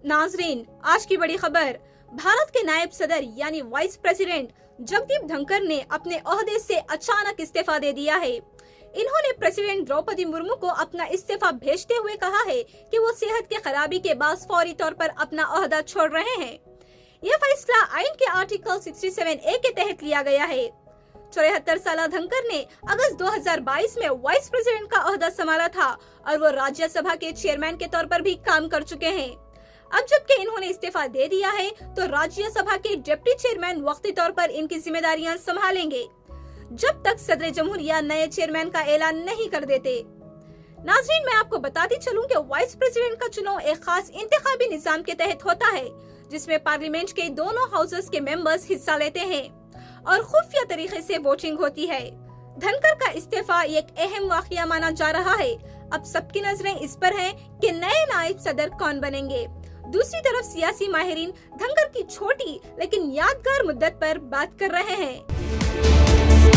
नाजरीन, आज की बड़ी खबर। भारत के नायब सदर यानी वाइस प्रेसिडेंट जगदीप धनखड़ ने अपने ओहदे से अचानक इस्तीफा दे दिया है। इन्होंने प्रेसिडेंट द्रौपदी मुर्मू को अपना इस्तीफा भेजते हुए कहा है कि वो सेहत की खराबी के बाद फौरी तौर पर अपना ओहदा छोड़ रहे हैं। यह फैसला आइन के आर्टिकल 67A के तहत लिया गया है। 74 साल धनखड़ ने अगस्त 2022 में वाइस प्रेसिडेंट का ओहदा संभाला था और वो राज्यसभा के चेयरमैन के तौर पर भी काम कर चुके हैं। अब जबकि इन्होंने इस्तीफा दे दिया है तो राज्यसभा के डिप्टी चेयरमैन वक्ती तौर पर इनकी जिम्मेदारियां संभालेंगे, जब तक सदर जमहूरिया नए चेयरमैन का ऐलान नहीं कर देते। नाज़रीन, मैं आपको बताती चलूं कि वाइस प्रेसिडेंट का चुनाव एक खास इंतखाबी निजाम के तहत होता है, जिसमें पार्लियामेंट के दोनों हाउसेस के मेंबर्स हिस्सा लेते हैं और खुफिया तरीके से वोटिंग होती है। धनखड़ का इस्तीफा एक अहम वाकया माना जा रहा है। अब सबकी नजरें इस पर हैं कि नए नायब सदर कौन बनेंगे। दूसरी तरफ सियासी माहिरीन धनखड़ की छोटी लेकिन यादगार मुद्दत पर बात कर रहे हैं।